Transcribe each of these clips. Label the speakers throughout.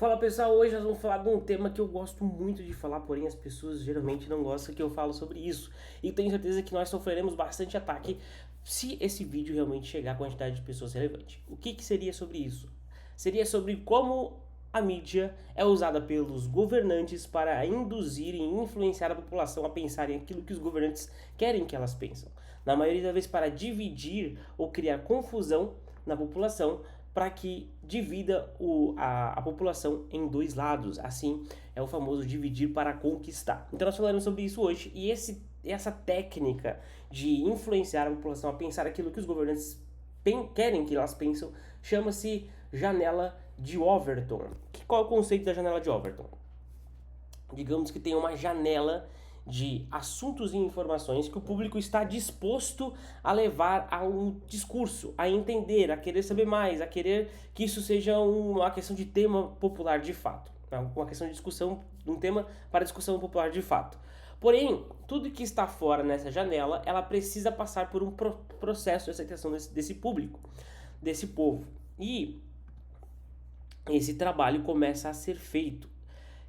Speaker 1: Fala pessoal, hoje nós vamos falar de um tema que eu gosto muito de falar, porém as pessoas geralmente não gostam que eu falo sobre isso. E tenho certeza que nós sofreremos bastante ataque se esse vídeo realmente chegar à quantidade de pessoas relevante. O que seria sobre isso? Seria sobre como a mídia é usada pelos governantes para induzir e influenciar a população a pensar em aquilo que os governantes querem que elas pensem. Na maioria das vezes para dividir ou criar confusão na população, para que divida a população em dois lados. Assim, é o famoso dividir para conquistar. Então nós falaremos sobre isso hoje, e essa técnica de influenciar a população a pensar aquilo que os governantes querem que elas pensam chama-se janela de Overton. Qual é o conceito da janela de Overton? Digamos que tem uma janela de assuntos e informações que o público está disposto a levar a um discurso, a entender, a querer saber mais, a querer que isso seja uma questão de tema popular de fato, uma questão de discussão, um tema para discussão popular de fato. Porém, tudo que está fora nessa janela, ela precisa passar por um processo de aceitação desse público, desse povo. E esse trabalho começa a ser feito.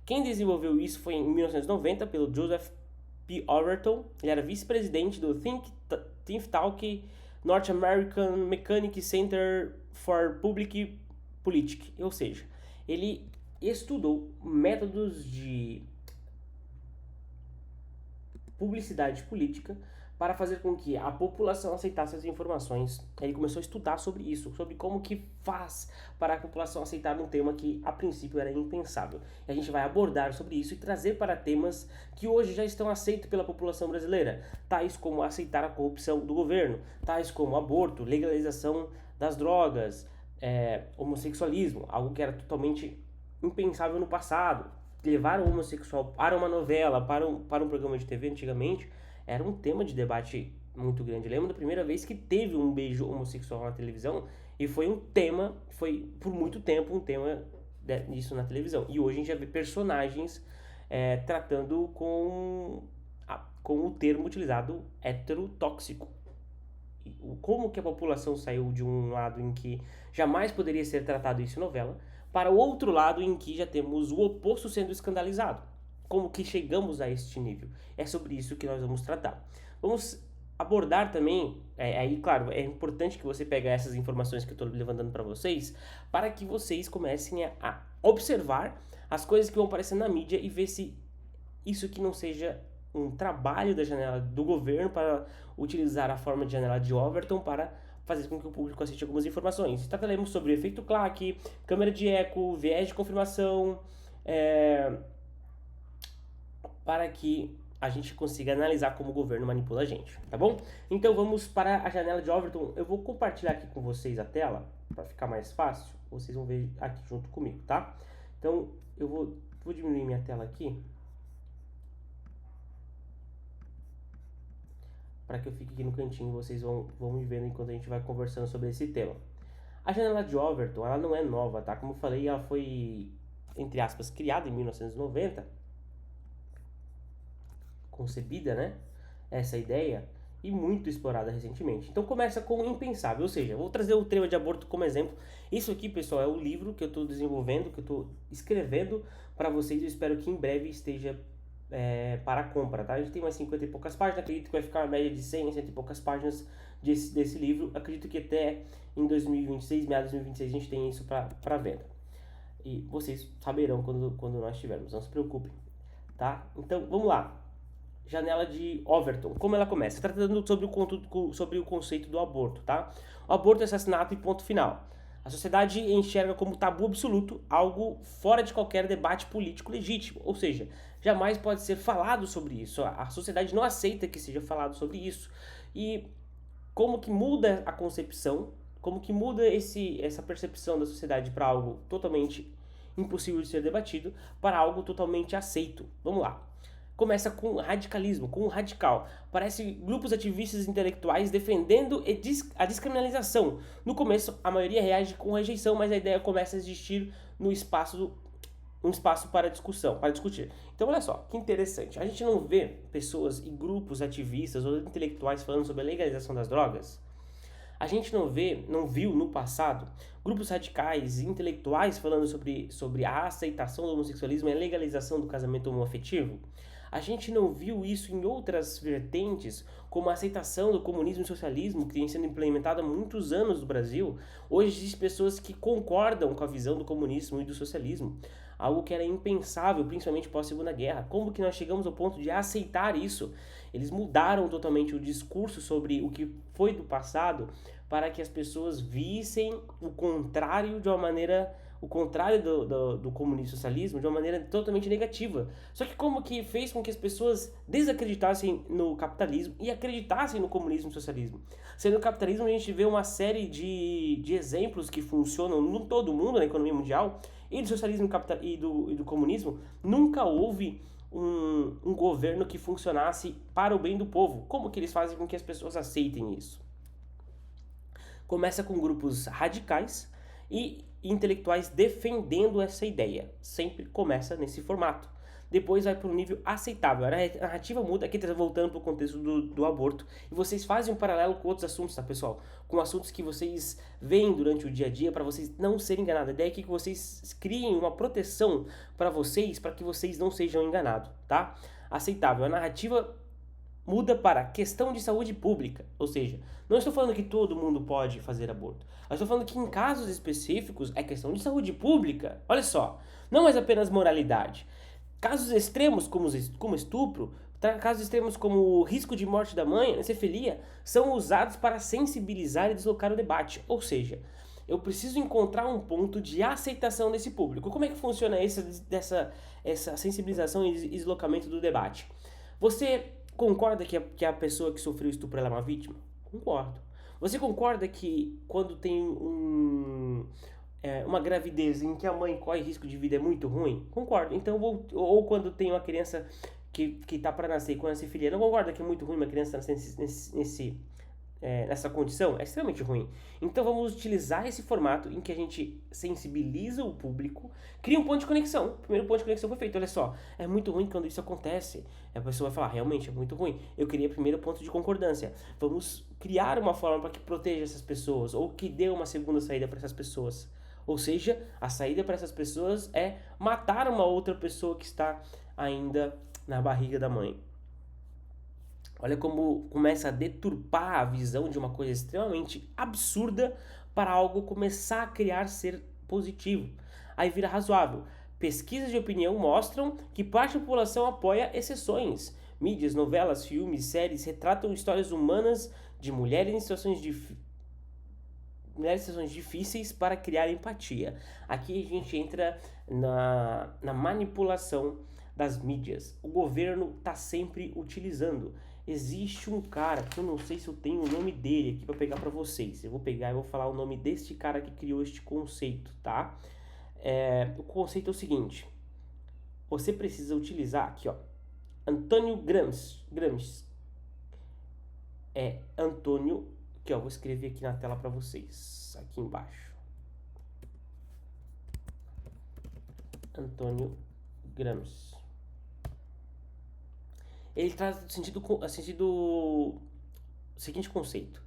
Speaker 1: Quem desenvolveu isso foi em 1990 pelo Joseph P. Overton. Ele era vice-presidente do Think Tank North American Mechanic Center for Public Politics, ou seja, ele estudou métodos de publicidade política para fazer com que a população aceitasse as informações. Ele começou a estudar sobre isso, sobre como que faz para a população aceitar um tema que a princípio era impensável. E a gente vai abordar sobre isso e trazer para temas que hoje já estão aceitos pela população brasileira, tais como aceitar a corrupção do governo, tais como aborto, legalização das drogas, homossexualismo, algo que era totalmente impensável no passado. Levar o homossexual para uma novela, para um programa de TV antigamente, era um tema de debate muito grande. Eu lembro da primeira vez que teve um beijo homossexual na televisão, e foi um tema, foi por muito tempo um tema disso na televisão. E hoje a gente já vê personagens tratando com o termo utilizado heterotóxico. Como que a população saiu de um lado em que jamais poderia ser tratado isso em novela, para o outro lado em que já temos o oposto sendo escandalizado. Como que chegamos a este nível? É sobre isso que nós vamos tratar. Vamos abordar também, aí claro, é importante que você pegue essas informações que eu estou levantando para vocês, para que vocês comecem a observar as coisas que vão aparecendo na mídia e ver se isso que não seja um trabalho da janela do governo para utilizar a forma de janela de Overton para fazer com que o público assista algumas informações. Trataremos sobre efeito claque, câmera de eco, viés de confirmação, para que a gente consiga analisar como o governo manipula a gente, tá bom? Então vamos para a janela de Overton. Eu vou compartilhar aqui com vocês a tela, para ficar mais fácil, vocês vão ver aqui junto comigo, tá? Então eu vou diminuir minha tela aqui, para que eu fique aqui no cantinho, vocês vão me vendo enquanto a gente vai conversando sobre esse tema. A janela de Overton, ela não é nova, tá? Como eu falei, ela foi, entre aspas, criada em 1990, concebida, né? Essa ideia, e muito explorada recentemente. Então começa com o impensável, ou seja, vou trazer o tema de aborto como exemplo. Isso aqui, pessoal, é o livro que eu estou desenvolvendo, que eu estou escrevendo para vocês. Eu espero que em breve esteja para compra, tá? A gente tem umas 50 e poucas páginas, acredito que vai ficar uma média de 100 e poucas páginas desse livro. Acredito que até em 2026, meados de 2026, a gente tem isso para venda. E vocês saberão quando nós tivermos, não se preocupem, tá? Então, vamos lá. Janela de Overton, como ela começa? Tratando sobre o conceito do aborto, tá? O aborto é assassinato e ponto final. A sociedade enxerga como tabu absoluto algo fora de qualquer debate político legítimo, ou seja, jamais pode ser falado sobre isso. A sociedade não aceita que seja falado sobre isso. E como que muda a concepção, como que muda essa percepção da sociedade para algo totalmente impossível de ser debatido, para algo totalmente aceito. Vamos lá. Começa com radicalismo, com o radical. Parece grupos ativistas intelectuais defendendo a descriminalização. No começo, a maioria reage com rejeição, mas a ideia começa a existir no espaço, um espaço para discussão, para discutir. Então, olha só, que interessante. A gente não vê pessoas e grupos ativistas ou intelectuais falando sobre a legalização das drogas, A gente não viu no passado grupos radicais e intelectuais falando sobre a aceitação do homossexualismo e a legalização do casamento homoafetivo? A gente não viu isso em outras vertentes, como a aceitação do comunismo e socialismo, que tem sendo implementado há muitos anos no Brasil. Hoje existem pessoas que concordam com a visão do comunismo e do socialismo, algo que era impensável, principalmente pós-Segunda Guerra. Como que nós chegamos ao ponto de aceitar isso? Eles mudaram totalmente o discurso sobre o que foi do passado para que as pessoas vissem o contrário de uma maneira, o contrário do comunismo e socialismo de uma maneira totalmente negativa. Só que como que fez com que as pessoas desacreditassem no capitalismo e acreditassem no comunismo e socialismo? Sendo no capitalismo a gente vê uma série de exemplos que funcionam no todo mundo, na economia mundial, e do socialismo e do comunismo, nunca houve um governo que funcionasse para o bem do povo. Como que eles fazem com que as pessoas aceitem isso? Começa com grupos radicais e intelectuais defendendo essa ideia. Sempre começa nesse formato. Depois vai para um nível aceitável. A narrativa muda, aqui voltando para o contexto do aborto. E vocês fazem um paralelo com outros assuntos, tá, pessoal? Com assuntos que vocês veem durante o dia a dia para vocês não serem enganados. A ideia é que vocês criem uma proteção para que vocês não sejam enganados, tá? Aceitável. A narrativa muda para questão de saúde pública, ou seja, não estou falando que todo mundo pode fazer aborto, eu estou falando que em casos específicos é questão de saúde pública. Olha só, não mais apenas moralidade. Casos extremos como estupro, casos extremos como o risco de morte da mãe, anencefalia, são usados para sensibilizar e deslocar o debate, ou seja, eu preciso encontrar um ponto de aceitação desse público. Como é que funciona essa sensibilização e deslocamento do debate? Você concorda que a pessoa que sofreu estupro ela é uma vítima? Concordo. Você concorda que quando tem uma gravidez em que a mãe corre risco de vida é muito ruim? Concordo. Então, ou quando tem uma criança que tá para nascer com anencefalia, não concorda que é muito ruim uma criança nascer nessa condição? É extremamente ruim. Então vamos utilizar esse formato em que a gente sensibiliza o público, cria um ponto de conexão. O primeiro ponto de conexão foi feito. Olha só, é muito ruim quando isso acontece. A pessoa vai falar, realmente é muito ruim. Eu queria primeiro ponto de concordância. Vamos criar uma forma para que proteja essas pessoas, ou que dê uma segunda saída para essas pessoas. Ou seja, a saída para essas pessoas é matar uma outra pessoa que está ainda na barriga da mãe. Olha como começa a deturpar a visão de uma coisa extremamente absurda para algo começar a criar ser positivo. Aí vira razoável. Pesquisas de opinião mostram que parte da população apoia exceções. Mídias, novelas, filmes, séries retratam histórias humanas de mulheres em situações difíceis para criar empatia. Aqui a gente entra na manipulação das mídias. O governo está sempre utilizando. Existe um cara que eu não sei se eu tenho o nome dele aqui para pegar para vocês. Eu vou pegar e vou falar o nome deste cara que criou este conceito, tá? O conceito é o seguinte. Você precisa utilizar aqui, ó. Antônio Gramsci. Antônio, que eu vou escrever aqui na tela para vocês, aqui embaixo. Antônio Gramsci. Ele traz o seguinte conceito.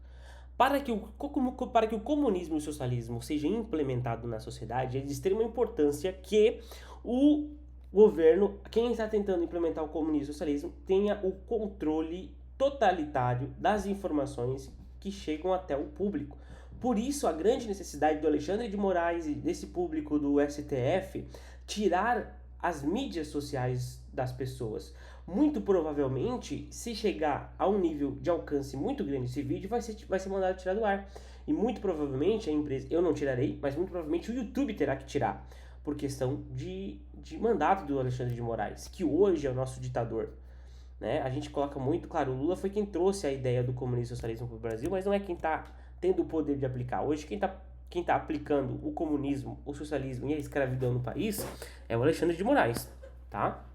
Speaker 1: Para que o comunismo e o socialismo sejam implementados na sociedade, é de extrema importância que o governo, quem está tentando implementar o comunismo e o socialismo, tenha o controle totalitário das informações que chegam até o público. Por isso, a grande necessidade do Alexandre de Moraes e desse público do STF tirar as mídias sociais das pessoas. Muito provavelmente, se chegar a um nível de alcance muito grande esse vídeo, vai ser mandado tirar do ar. E muito provavelmente a empresa, eu não tirarei, mas muito provavelmente o YouTube terá que tirar, por questão de mandato do Alexandre de Moraes, que hoje é o nosso ditador. Né? A gente coloca muito, claro, o Lula foi quem trouxe a ideia do comunismo e socialismo para o Brasil, mas não é quem está tendo o poder de aplicar. Hoje quem está aplicando o comunismo, o socialismo e a escravidão no país é o Alexandre de Moraes, tá?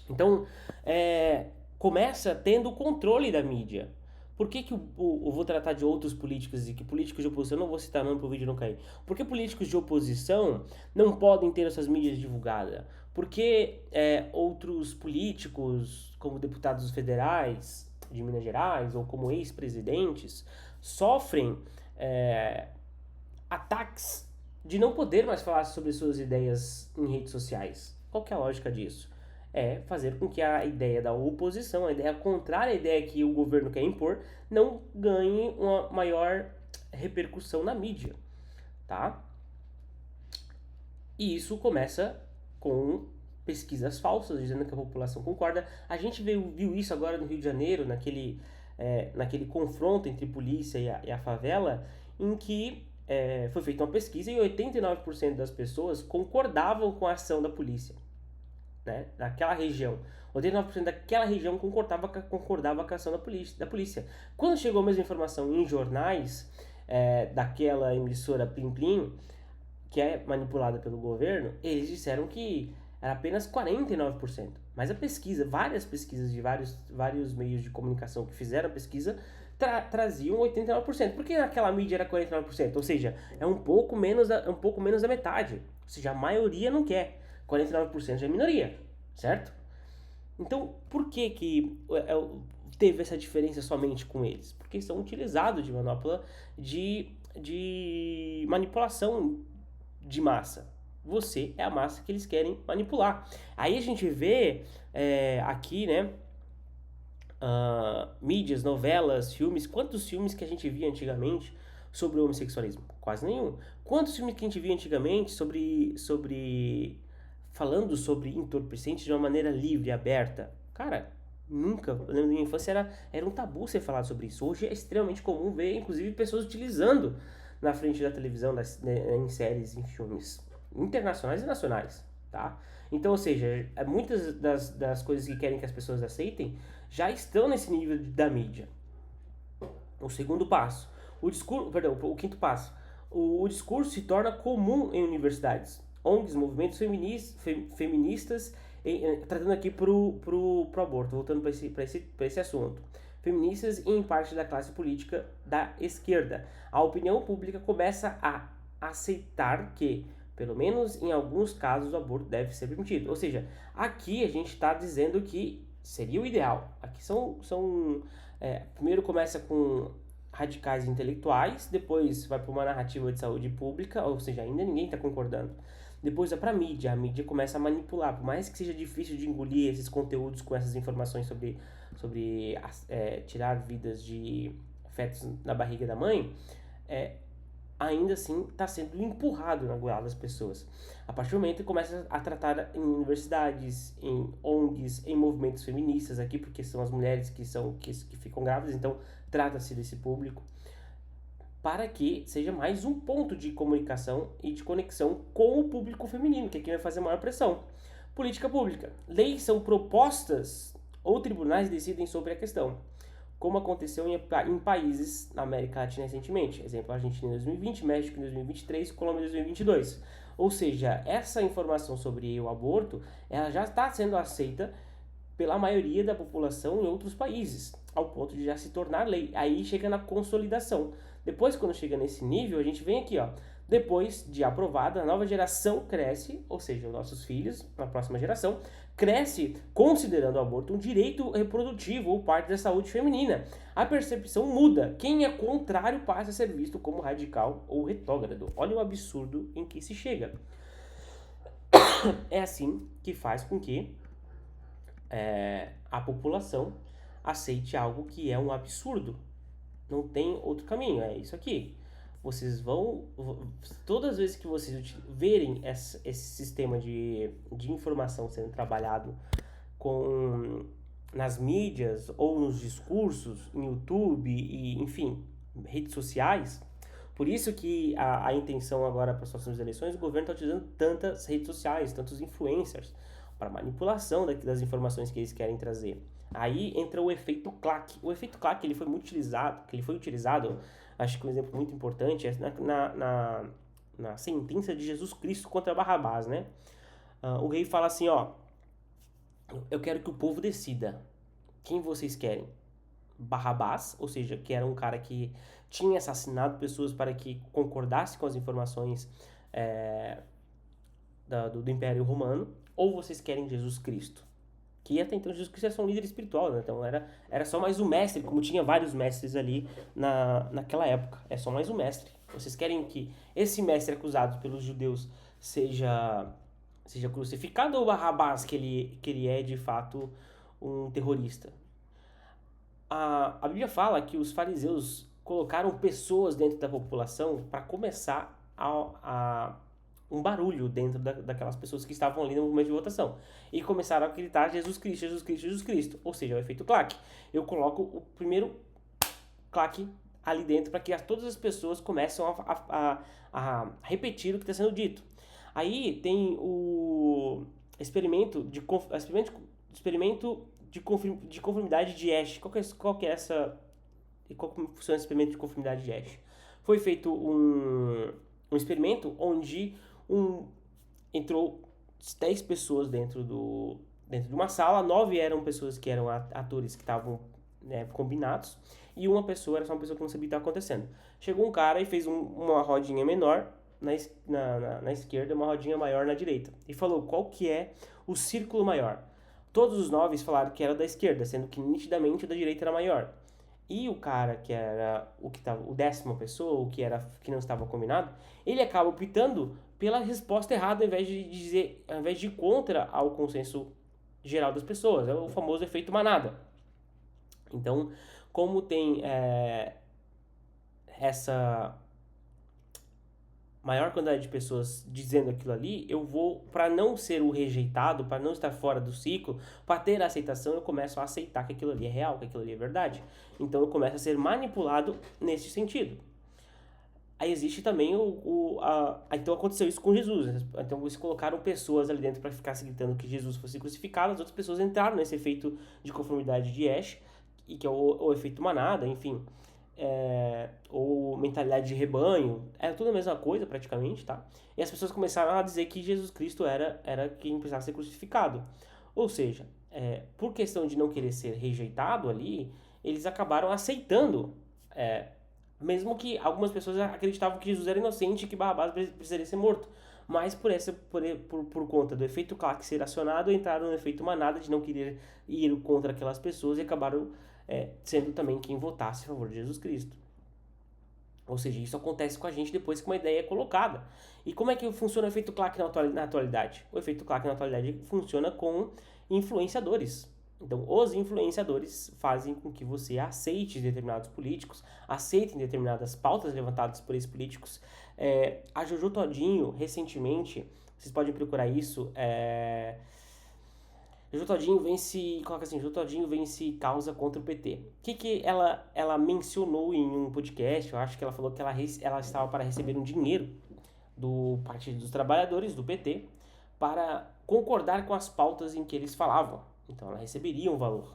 Speaker 1: Então, começa tendo o controle da mídia. Por que eu vou tratar de outros políticos e que políticos de oposição, não vou citar nome para o vídeo não cair. Por que políticos de oposição não podem ter essas mídias divulgadas? Por que outros políticos, como deputados federais de Minas Gerais ou como ex-presidentes, sofrem ataques de não poder mais falar sobre suas ideias em redes sociais. Qual que é a lógica disso? É fazer com que a ideia da oposição, a ideia contrária à ideia que o governo quer impor, não ganhe uma maior repercussão na mídia, tá? E isso começa com pesquisas falsas, dizendo que a população concorda. A gente viu isso agora no Rio de Janeiro, naquele confronto entre polícia e a favela, em que foi feita uma pesquisa e 89% das pessoas concordavam com a ação da polícia, né, daquela região. 89% daquela região concordava com a ação da polícia. Quando chegou a mesma informação em jornais daquela emissora Plim Plim, que é manipulada pelo governo, eles disseram que era apenas 49%. Mas a pesquisa, várias pesquisas de vários meios de comunicação que fizeram a pesquisa, traziam 89%. Por que naquela mídia era 49%? Ou seja, é um pouco menos da metade. Ou seja, a maioria não quer. 49% já é minoria, certo? Então, por que teve essa diferença somente com eles? Porque são utilizados de manopla de manipulação de massa. Você é a massa que eles querem manipular. Aí a gente vê aqui, né, mídias, novelas, filmes. Quantos filmes que a gente via antigamente sobre o homossexualismo? Quase nenhum. Quantos filmes que a gente via antigamente falando sobre entorpecentes de uma maneira livre, aberta? Cara, nunca. Eu lembro da minha infância era um tabu ser falado sobre isso. Hoje é extremamente comum ver, inclusive, pessoas utilizando na frente da televisão, em séries, em filmes internacionais e nacionais, tá? Então, ou seja, muitas das coisas que querem que as pessoas aceitem já estão nesse nível da mídia. O segundo passo, o quinto passo, o discurso se torna comum em universidades, ONGs, movimentos feministas, tratando aqui pro aborto, voltando para esse assunto. Feministas e em parte da classe política da esquerda. A opinião pública começa a aceitar que, pelo menos em alguns casos, o aborto deve ser permitido. Ou seja, aqui a gente está dizendo que seria o ideal. Aqui primeiro começa com radicais intelectuais, depois vai para uma narrativa de saúde pública, ou seja, ainda ninguém está concordando. Depois vai para a mídia começa a manipular, por mais que seja difícil de engolir esses conteúdos com essas informações sobre tirar vidas de fetos na barriga da mãe, ainda assim está sendo empurrado na goela das pessoas. A partir do momento que começa a tratar em universidades, em ONGs, em movimentos feministas aqui, porque são as mulheres que ficam grávidas, então trata-se desse público, para que seja mais um ponto de comunicação e de conexão com o público feminino, que é quem vai fazer a maior pressão. Política pública. Leis são propostas ou tribunais decidem sobre a questão, como aconteceu em países na América Latina recentemente. Exemplo, Argentina em 2020, México em 2023, Colômbia em 2022. Ou seja, essa informação sobre o aborto, ela já está sendo aceita pela maioria da população em outros países, ao ponto de já se tornar lei. Aí chega na consolidação. Depois, quando chega nesse nível, a gente vem aqui, ó. Depois de aprovada, a nova geração cresce, ou seja, os nossos filhos, a próxima geração, cresce considerando o aborto um direito reprodutivo ou parte da saúde feminina. A percepção muda. Quem é contrário passa a ser visto como radical ou retrógrado. Olha o absurdo em que se chega. É assim que faz com que a população aceite algo que é um absurdo. Não tem outro caminho, é isso aqui. Vocês vão, todas as vezes que vocês verem esse sistema de informação sendo trabalhado nas mídias ou nos discursos, no YouTube e, enfim, redes sociais, por isso que a intenção agora para as próximas eleições, o governo está utilizando tantas redes sociais, tantos influencers, para manipulação das informações que eles querem trazer. Aí entra o efeito claque. O efeito claque ele foi utilizado, acho que um exemplo muito importante é na sentença de Jesus Cristo contra Barrabás, né? O rei fala assim, ó, eu quero que o povo decida quem vocês querem. Barrabás, ou seja, que era um cara que tinha assassinado pessoas para que concordasse com as informações do Império Romano, ou vocês querem Jesus Cristo, que até então Jesus Cristo era só um líder espiritual, né? Então era só mais um mestre, como tinha vários mestres ali naquela época. É só mais um mestre. Vocês querem que esse mestre acusado pelos judeus seja crucificado, ou Barrabás, que ele é de fato um terrorista? A Bíblia fala que os fariseus colocaram pessoas dentro da população para começar um barulho dentro daquelas pessoas que estavam ali no momento de votação. E começaram a gritar Jesus Cristo, Jesus Cristo, Jesus Cristo. Ou seja, o efeito claque. Eu coloco o primeiro claque ali dentro para que todas as pessoas começam a repetir o que está sendo dito. Aí tem o experimento de conformidade de Asch. Qual que é essa... Como funciona esse experimento de conformidade de Asch? Foi feito um experimento onde entrou 10 pessoas dentro de uma sala, 9 eram pessoas que eram atores que estavam, né, combinados, e uma pessoa era só uma pessoa que não sabia o que estava acontecendo. Chegou um cara e fez uma rodinha menor na esquerda, uma rodinha maior na direita, e falou qual que é o círculo maior. Todos os 9 falaram que era da esquerda, sendo que nitidamente o da direita era maior. E o cara que era o 10ª pessoa, que não estava combinado, ele acaba optando pela resposta errada ao invés de ir contra ao consenso geral das pessoas. É o famoso efeito manada. Então, como tem essa maior quantidade de pessoas dizendo aquilo ali, eu vou, para não ser o rejeitado, para não estar fora do ciclo, para ter a aceitação, eu começo a aceitar que aquilo ali é real, que aquilo ali é verdade. Então eu começo a ser manipulado nesse sentido. Aí existe também então aconteceu isso com Jesus. Então eles colocaram pessoas ali dentro para ficar gritando que Jesus fosse crucificado, as outras pessoas entraram nesse efeito de conformidade de Asch, que é o efeito manada, enfim. Ou mentalidade de rebanho, era tudo a mesma coisa praticamente, tá? E as pessoas começaram a dizer que Jesus Cristo era quem precisava ser crucificado. Ou seja, por questão de não querer ser rejeitado ali, eles acabaram aceitando, mesmo que algumas pessoas acreditavam que Jesus era inocente e que Barrabás precisaria ser morto. Mas por conta do efeito claque ser acionado, entraram no efeito manada de não querer ir contra aquelas pessoas e acabaram sendo também quem votasse a favor de Jesus Cristo. Ou seja, isso acontece com a gente depois que uma ideia é colocada. E como é que funciona o efeito claque na atualidade? O efeito claque na atualidade funciona com influenciadores. Então, os influenciadores fazem com que você aceite determinados políticos, aceitem determinadas pautas levantadas por esses políticos. A Jojo Todinho, recentemente, vocês podem procurar isso, Jojo Todinho vence causa contra o PT. O que ela mencionou em um podcast? Eu acho que ela falou que ela estava para receber um dinheiro do Partido dos Trabalhadores, do PT, para concordar com as pautas em que eles falavam. Então ela receberia um valor.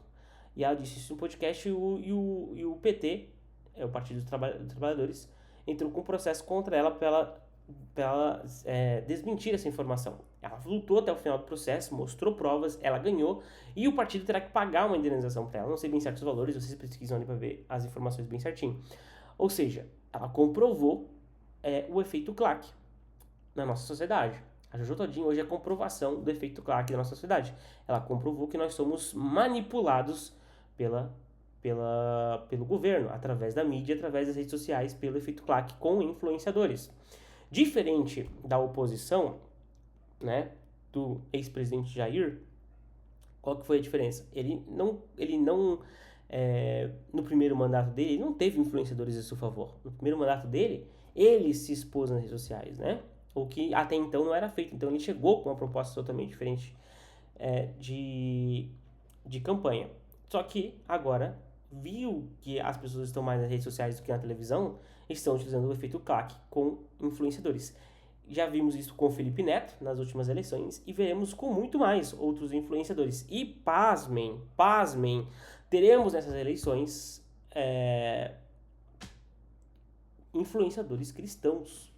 Speaker 1: E ela disse isso no podcast e o PT, o Partido dos Trabalhadores, entrou com um processo contra ela para ela desmentir essa informação. Ela lutou até o final do processo, mostrou provas, ela ganhou e o partido terá que pagar uma indenização para ela. Não sei bem certos valores, vocês pesquisam ali para ver as informações bem certinho. Ou seja, ela comprovou o efeito claque na nossa sociedade. A Jojo Todinho hoje é a comprovação do efeito claque da nossa sociedade. Ela comprovou que nós somos manipulados pelo governo, através da mídia, através das redes sociais, pelo efeito claque com influenciadores. Diferente da oposição, né, do ex-presidente Jair, qual que foi a diferença? Ele não no primeiro mandato dele, ele não teve influenciadores a seu favor. No primeiro mandato dele, ele se expôs nas redes sociais, né? O que até então não era feito. Então ele chegou com uma proposta totalmente diferente de campanha. Só que agora viu que as pessoas estão mais nas redes sociais do que na televisão, estão utilizando o efeito claque com influenciadores. Já vimos isso com o Felipe Neto nas últimas eleições e veremos com muito mais outros influenciadores. E pasmem, teremos nessas eleições influenciadores cristãos.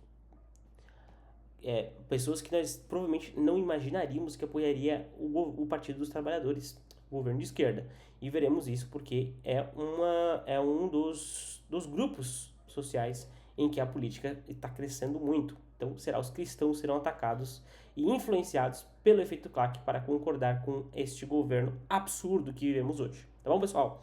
Speaker 1: Pessoas que nós provavelmente não imaginaríamos que apoiaria o Partido dos Trabalhadores, o governo de esquerda. E veremos isso porque é um dos grupos sociais em que a política está crescendo muito. Então, os cristãos serão atacados e influenciados pelo efeito claque para concordar com este governo absurdo que vivemos hoje. Tá bom, pessoal?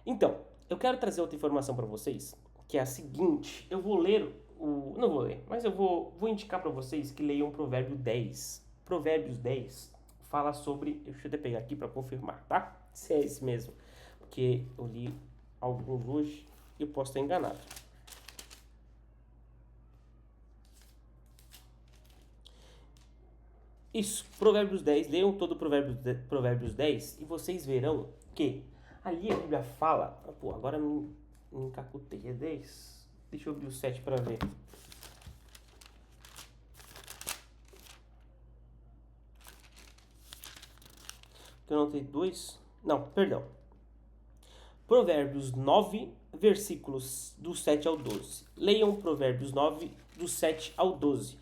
Speaker 1: Então, eu quero trazer outra informação para vocês, que é a seguinte. Eu vou ler não vou ler, mas eu vou indicar para vocês que leiam Provérbio 10. Provérbios 10 fala sobre... Deixa eu até pegar aqui para confirmar, tá? Se é esse mesmo. Porque eu li alguns hoje e eu posso estar enganado. Isso, Provérbios 10, leiam todo Provérbios 10 e vocês verão que ali a Bíblia fala... Pô, agora me encacutei, é 10? Deixa eu abrir o 7 para ver. Eu não tenho 2? Não, perdão. Provérbios 9, versículos do 7 ao 12. Leiam Provérbios 9, do 7 ao 12,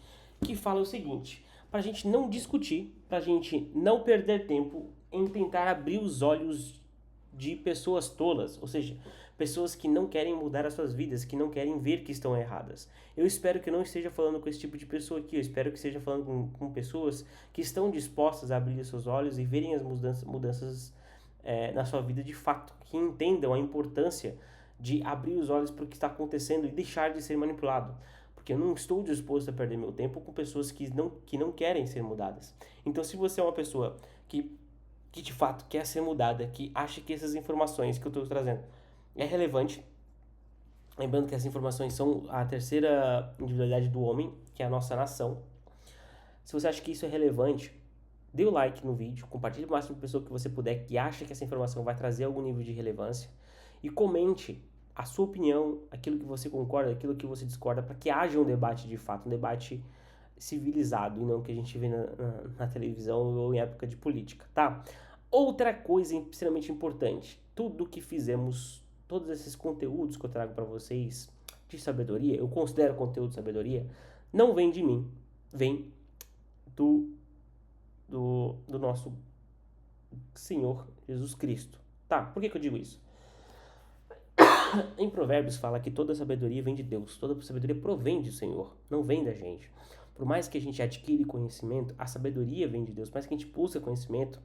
Speaker 1: que fala o seguinte... Para a gente não discutir, para a gente não perder tempo em tentar abrir os olhos de pessoas tolas, ou seja, pessoas que não querem mudar as suas vidas, que não querem ver que estão erradas. Eu espero que eu não esteja falando com esse tipo de pessoa aqui, eu espero que esteja falando com pessoas que estão dispostas a abrir seus olhos e verem as mudanças na sua vida de fato, que entendam a importância de abrir os olhos para o que está acontecendo e deixar de ser manipulado. Porque eu não estou disposto a perder meu tempo com pessoas que não querem ser mudadas. Então, se você é uma pessoa que de fato quer ser mudada, que acha que essas informações que eu estou trazendo é relevante, lembrando que essas informações são a terceira individualidade do homem, que é a nossa nação. Se você acha que isso é relevante, dê o like no vídeo, compartilhe com a máxima pessoa que você puder, que acha que essa informação vai trazer algum nível de relevância, e comente a sua opinião, aquilo que você concorda, aquilo que você discorda, para que haja um debate de fato, um debate civilizado, e não que a gente vê na televisão ou em época de política, tá? Outra coisa extremamente importante, tudo que fizemos, todos esses conteúdos que eu trago para vocês de sabedoria, eu considero conteúdo de sabedoria, não vem de mim, vem do nosso Senhor Jesus Cristo, tá? Por que eu digo isso? Em Provérbios fala que toda sabedoria vem de Deus, toda sabedoria provém do Senhor, não vem da gente. Por mais que a gente adquire conhecimento, a sabedoria vem de Deus, por mais que a gente busque conhecimento,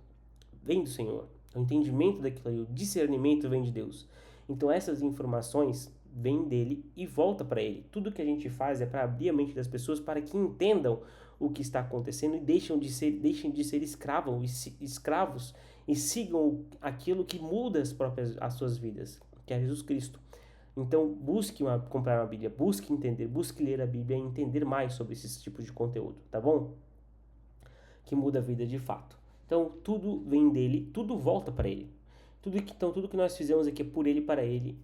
Speaker 1: vem do Senhor. O entendimento daquilo aí, o discernimento vem de Deus. Então essas informações vêm dele e volta para ele. Tudo que a gente faz é para abrir a mente das pessoas para que entendam o que está acontecendo e deixem de ser escravos e sigam aquilo que muda as suas vidas, que é Jesus Cristo. Então, busque comprar uma Bíblia, busque entender, busque ler a Bíblia e entender mais sobre esses tipos de conteúdo, tá bom? Que muda a vida de fato. Então, tudo vem dele, tudo volta para ele. Tudo que nós fizemos aqui é por ele, para ele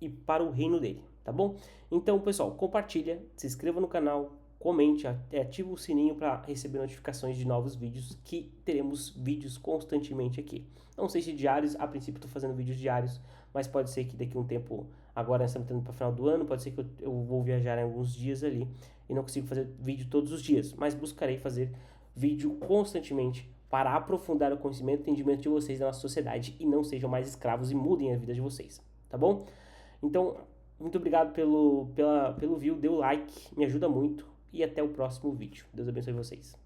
Speaker 1: e para o reino dele, tá bom? Então, pessoal, compartilha, se inscreva no canal, comente, ativa o sininho para receber notificações de novos vídeos, que teremos vídeos constantemente aqui. Não sei se diários, a princípio estou fazendo vídeos diários, mas pode ser que daqui a um tempo, agora nós estamos indo para o final do ano, pode ser que eu vou viajar em alguns dias ali e não consigo fazer vídeo todos os dias, mas buscarei fazer vídeo constantemente para aprofundar o conhecimento e entendimento de vocês da nossa sociedade e não sejam mais escravos e mudem a vida de vocês, tá bom? Então, muito obrigado pelo view, dê o like, me ajuda muito e até o próximo vídeo. Deus abençoe vocês.